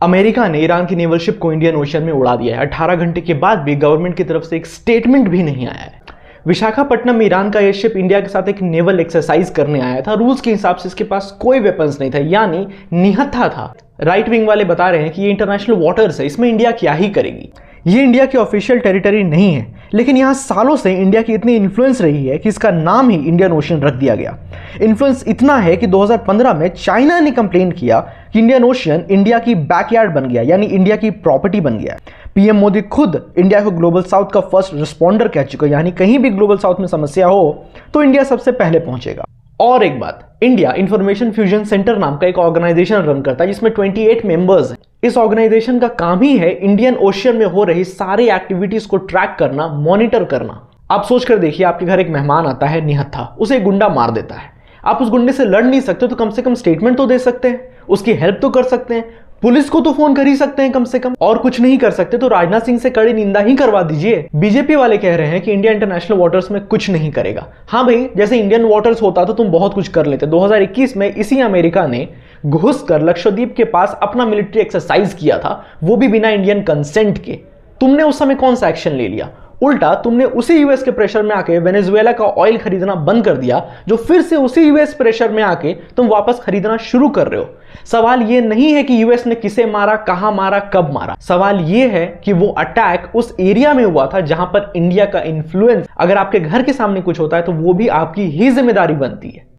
America ने Iran की naval ship को इंडियन ओशन में उड़ा दिया है। 18 घंटे के बाद भी गवर्नमेंट की तरफ से एक स्टेटमेंट भी नहीं आया है। विशाखापट्टनम में ईरान का यह शिप इंडिया के साथ एक नेवल एक्सरसाइज करने आया था। रूल्स के हिसाब से इसके पास कोई वेपन्स नहीं था, यानी निहत्था था। राइट विंग वाले बता रहे हैं कि ये इंटरनेशनल वाटर्स है, इसमें इंडिया क्या ही करेगी। ये इंडिया की ऑफिशियल टेरिटरी नहीं है, लेकिन यहाँ सालों से इंडिया की इतनी इन्फ्लुएंस रही है कि इसका नाम ही इंडियन ओशन रख दिया गया। इन्फ्लुएंस इतना है कि 2015 में चाइना ने कंप्लेन किया कि इंडियन ओशन इंडिया की बैकयार्ड बन गया, यानी इंडिया की प्रॉपर्टी बन गया। पीएम मोदी खुद इंडिया को ग्लोबल साउथ का फर्स्ट रिस्पॉन्डर कह चुका है, यानी कहीं भी ग्लोबल साउथ में समस्या हो तो इंडिया सबसे पहले पहुंचेगा। और एक बात, इंडिया इंफॉर्मेशन फ्यूजन सेंटर नाम का एक ऑर्गेनाइजेशन रन करता है जिसमें 28 मेंबर्स हैं। इस ऑर्गेनाइजेशन का काम ही है इंडियन ओशन में हो रही सारी एक्टिविटीज को ट्रैक करना, मॉनिटर करना। आप सोच कर देखिए, आपके घर एक मेहमान आता है निहत्था, उसे एक गुंडा मार देता है। आप उस गुंडे से लड़ नहीं सकते तो कम से कम स्टेटमेंट तो दे सकते हैं, उसकी हेल्प तो कर सकते हैं, पुलिस को तो फोन कर ही सकते हैं कम से कम। और कुछ नहीं कर सकते तो राजनाथ सिंह से कड़ी निंदा ही करवा दीजिए। बीजेपी वाले कह रहे हैं कि इंडिया इंटरनेशनल वाटर्स में कुछ नहीं करेगा। हाँ भाई, जैसे इंडियन वाटर्स होता तो तुम बहुत कुछ कर लेते। 2021 में इसी अमेरिका ने घुसकर लक्षद्वीप के पास अपना मिलिट्री एक्सरसाइज किया था, वो भी बिना इंडियन कंसेंट के। तुमने उस समय कौन सा एक्शन ले लिया? उल्टा तुमने उसी यूएस के प्रेशर में आके वेनेजुएला का ऑयल खरीदना बंद कर दिया, जो फिर से उसी यूएस प्रेशर में आके तुम वापस खरीदना शुरू कर रहे हो। सवाल ये नहीं है कि यूएस ने किसे मारा, कहां मारा, कब मारा। सवाल ये है कि वो अटैक उस एरिया में हुआ था जहां पर इंडिया का इन्फ्लुएंस, अगर आपके घर के सामने कुछ होता है तो वो भी आपकी ही जिम्मेदारी बनती है।